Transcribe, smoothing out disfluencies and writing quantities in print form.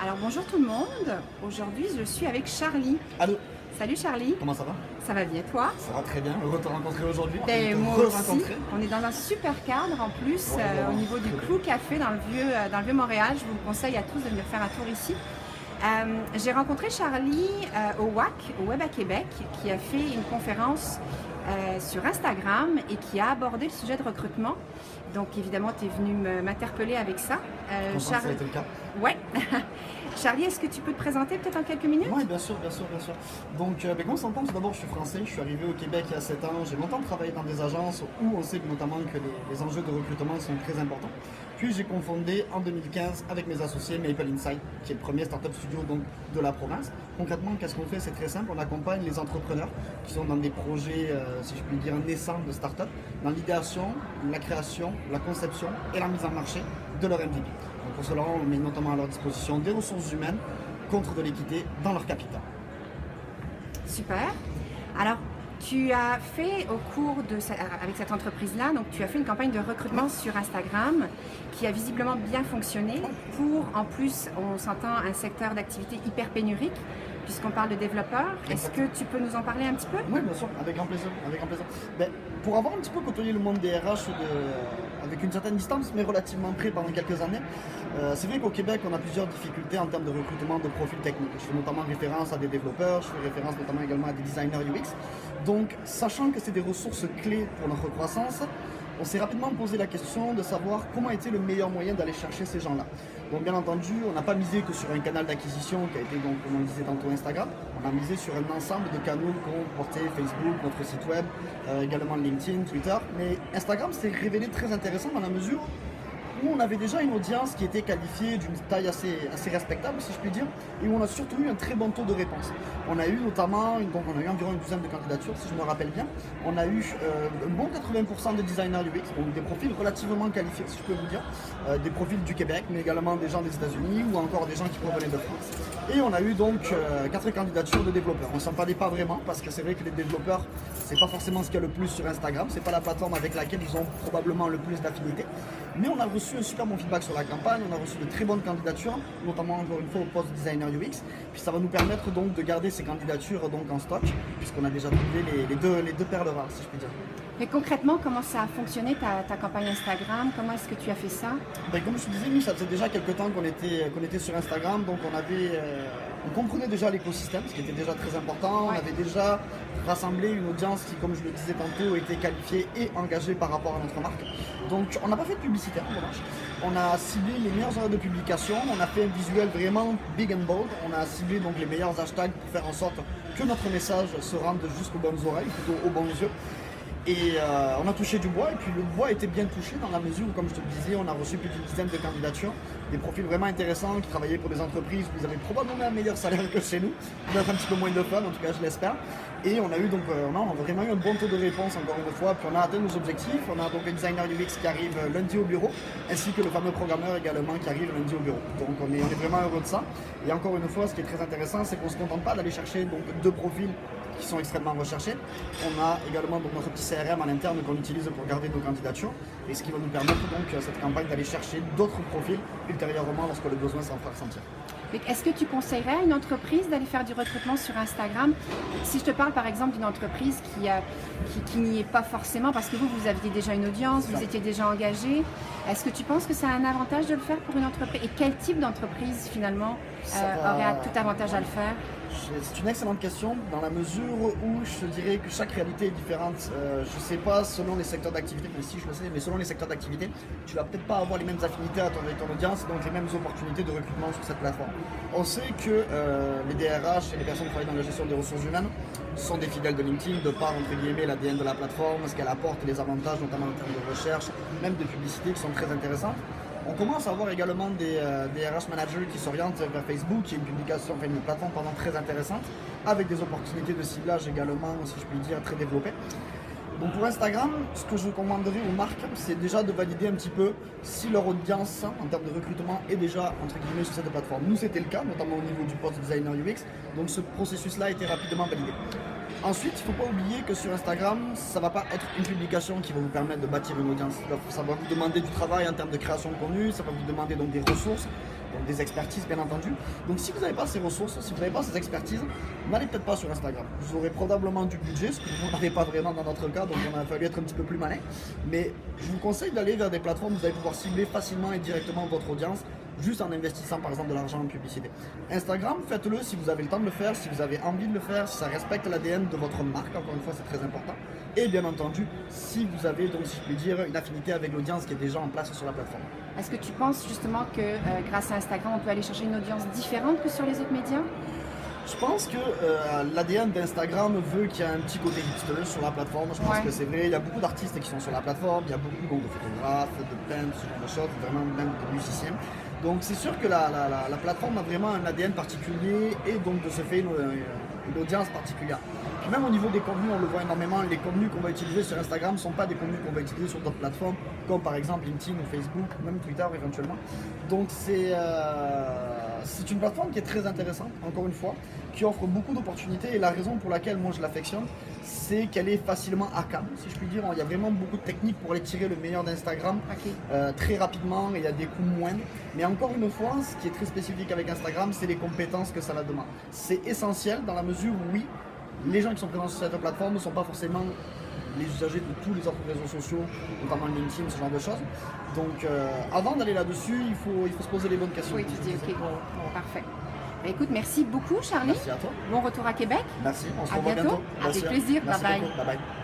Alors bonjour tout le monde, aujourd'hui je suis avec Charlie. Allô, Salut Charlie, comment ça va? ça va bien toi? Ça va très bien, heureux de te rencontrer aujourd'hui. Ben, De te moi aussi, re-rencontrer. on est dans un super cadre en plus Ouais, au niveau du Clou Café dans le vieux Montréal. Je vous conseille à tous de venir faire un tour ici. J'ai rencontré Charlie au WAC, au Web à Québec, qui a fait une conférence sur Instagram et qui a abordé le sujet de recrutement. Donc évidemment, tu es venu m'interpeller avec ça. Ça a été le cas. Ouais. Charlie, est-ce que tu peux te présenter peut-être en quelques minutes? Oui, bien sûr, bien sûr, bien sûr. Donc, comment on s'entend, tout d'abord, je suis français, je suis arrivé au Québec il y a 7 ans. J'ai longtemps travaillé dans des agences où on sait notamment que les enjeux de recrutement sont très importants. Puis j'ai confondé en 2015 avec mes associés Maple Insight, qui est le premier startup studio donc, de la province. Concrètement, qu'est-ce qu'on fait? C'est très simple, on accompagne les entrepreneurs qui sont dans des projets, si je puis dire, naissants de startup, dans l'idéation, la création, la conception et la mise en marché de leur MVP. Donc pour cela, on met notamment à leur disposition des ressources humaines contre de l'équité dans leur capital. Super. Alors, tu as fait avec cette entreprise-là, donc tu as fait une campagne de recrutement sur Instagram qui a visiblement bien fonctionné pour, en plus, on s'entend, un secteur d'activité hyper pénurique puisqu'on parle de développeurs. Est-ce que tu peux nous en parler un petit peu? Oui, bien sûr, avec grand plaisir. Avec grand plaisir. Ben, pour avoir un petit peu côtoyé le monde des RH avec une certaine distance, mais relativement près pendant quelques années, c'est vrai qu'au Québec, on a plusieurs difficultés en termes de recrutement de profils techniques. Je fais notamment référence à des développeurs, je fais référence notamment également à des designers UX. Donc, sachant que c'est des ressources clés pour notre croissance, on s'est rapidement posé la question de savoir comment était le meilleur moyen d'aller chercher ces gens-là. Donc bien entendu, on n'a pas misé que sur un canal d'acquisition qui a été, donc, comme on le disait tantôt, Instagram. On a misé sur un ensemble de canaux qu'on portait Facebook, notre site web, également LinkedIn, Twitter. Mais Instagram s'est révélé très intéressant dans la mesure où on avait déjà une audience qui était qualifiée d'une taille assez respectable, si je puis dire, et où on a surtout eu un très bon taux de réponse. On a eu notamment, donc on a eu environ une douzaine de candidatures, si je me rappelle bien. On a eu un bon 80% de designers UX, donc des profils relativement qualifiés, si je peux vous dire, des profils du Québec, mais également des gens des États-Unis ou encore des gens qui provenaient de France. Et on a eu donc 4 candidatures de développeurs. On ne s'en parlait pas vraiment, parce que c'est vrai que les développeurs, c'est pas forcément ce qu'il y a le plus sur Instagram, c'est pas la plateforme avec laquelle ils ont probablement le plus d'affinité. Mais on a reçu un super bon feedback sur la campagne, on a reçu de très bonnes candidatures, notamment encore une fois au poste de designer UX. Puis ça va nous permettre donc de garder ces candidatures donc en stock, puisqu'on a déjà trouvé les deux perles rares, si je puis dire. Mais concrètement, comment ça a fonctionné ta campagne Instagram? Comment est-ce que tu as fait ça? Ben, comme je te disais, nous ça faisait déjà quelques temps qu'on était sur Instagram, donc on comprenait déjà l'écosystème, ce qui était déjà très important. Ouais. On avait déjà rassemblé une audience qui, comme je le disais tantôt, était qualifiée et engagée par rapport à notre marque. Donc on n'a pas fait de publicité en revanche. On a ciblé les meilleures heures de publication, on a fait un visuel vraiment big and bold, on a ciblé donc les meilleurs hashtags pour faire en sorte que notre message se rende jusqu'aux bonnes oreilles, plutôt aux bons yeux. Et on a touché du bois, et puis le bois était bien touché dans la mesure où, comme je te le disais, on a reçu plus d'une dizaine de candidatures, des profils vraiment intéressants qui travaillaient pour des entreprises où ils avaient probablement un meilleur salaire que chez nous, peut-être un petit peu moins de fun, en tout cas je l'espère. Et on a eu donc on a vraiment eu un bon taux de réponse encore une fois, puis on a atteint nos objectifs. On a donc un designer UX qui arrive lundi au bureau, ainsi que le fameux programmeur également qui arrive lundi au bureau. Donc on est vraiment heureux de ça. Et encore une fois, ce qui est très intéressant, c'est qu'on ne se contente pas d'aller chercher donc 2 profils qui sont extrêmement recherchés. On a également donc notre petit CRM à l'interne qu'on utilise pour garder nos candidatures, et ce qui va nous permettre donc cette campagne d'aller chercher d'autres profils ultérieurement lorsque le besoin s'en fera ressentir. Est-ce que tu conseillerais à une entreprise d'aller faire du recrutement sur Instagram? Si je te parle par exemple d'une entreprise qui n'y est pas forcément, parce que vous aviez déjà une audience, vous étiez déjà engagé, est-ce que tu penses que ça a un avantage de le faire pour une entreprise? Et quel type d'entreprise finalement aurait tout avantage à le faire? C'est une excellente question, dans la mesure où je dirais que chaque réalité est différente. Je ne sais pas selon les secteurs d'activité, mais si je le sais, mais selon les secteurs d'activité, tu vas peut-être pas avoir les mêmes affinités avec ton audience, donc les mêmes opportunités de recrutement sur cette plateforme. On sait que les DRH et les personnes qui travaillent dans la gestion des ressources humaines sont des fidèles de LinkedIn, de par entre guillemets l'ADN de la plateforme, ce qu'elle apporte, les avantages notamment en termes de recherche, même de publicité qui sont très intéressantes. On commence à avoir également des RH managers qui s'orientent vers Facebook, qui est une plateforme très intéressante, avec des opportunités de ciblage également, si je puis dire, très développées. Donc pour Instagram, ce que je recommanderais aux marques, c'est déjà de valider un petit peu si leur audience en termes de recrutement est déjà entre guillemets sur cette plateforme. Nous c'était le cas, notamment au niveau du poste designer UX, donc ce processus-là a été rapidement validé. Ensuite, il ne faut pas oublier que sur Instagram, ça ne va pas être une publication qui va vous permettre de bâtir une audience. Ça va vous demander du travail en termes de création de contenu, ça va vous demander donc des ressources. donc des expertises bien entendu. Donc si vous n'avez pas ces ressources, si vous n'avez pas ces expertises, n'allez peut-être pas sur Instagram. Vous aurez probablement du budget, ce que vous n'avez pas vraiment dans notre cas, donc on a fallu être un petit peu plus malin. Mais je vous conseille d'aller vers des plateformes où vous allez pouvoir cibler facilement et directement votre audience, juste en investissant par exemple de l'argent en publicité. Instagram, faites-le si vous avez le temps de le faire, si vous avez envie de le faire, si ça respecte l'ADN de votre marque, encore une fois c'est très important. Et bien entendu, si vous avez donc, si je puis dire, une affinité avec l'audience qui est déjà en place sur la plateforme. Est-ce que tu penses justement que grâce à Instagram, on peut aller chercher une audience différente que sur les autres médias? Je pense que l'ADN d'Instagram veut qu'il y ait un petit côté hipster sur la plateforme. Je pense que c'est vrai, il y a beaucoup d'artistes qui sont sur la plateforme, il y a beaucoup donc, de photographes, de peintres, ce genre de choses, vraiment même de musiciens. Donc c'est sûr que la plateforme a vraiment un ADN particulier et donc de ce fait une audience particulière. Puis même au niveau des contenus, on le voit énormément, les contenus qu'on va utiliser sur Instagram ne sont pas des contenus qu'on va utiliser sur d'autres plateformes, comme par exemple LinkedIn ou Facebook, même Twitter éventuellement. Donc c'est une plateforme qui est très intéressante, encore une fois, qui offre beaucoup d'opportunités et la raison pour laquelle moi je l'affectionne, c'est qu'elle est facilement hackable, si je puis dire. Il y a vraiment beaucoup de techniques pour aller tirer le meilleur d'Instagram très rapidement et il y a des coûts moindres. Mais encore une fois, ce qui est très spécifique avec Instagram, c'est les compétences que ça la demande. C'est essentiel dans la mesure où oui, les gens qui sont présents sur cette plateforme ne sont pas forcément les usagers de tous les autres réseaux sociaux, notamment LinkedIn, ce genre de choses. Donc avant d'aller là-dessus, il faut se poser les bonnes questions. Oui, tu dis ok, bon, parfait. Bah, écoute, merci beaucoup Charlie. Merci à toi. Bon retour à Québec. Merci, on se revoit bientôt. Avec plaisir, Merci bye bye. Beaucoup. Bye bye.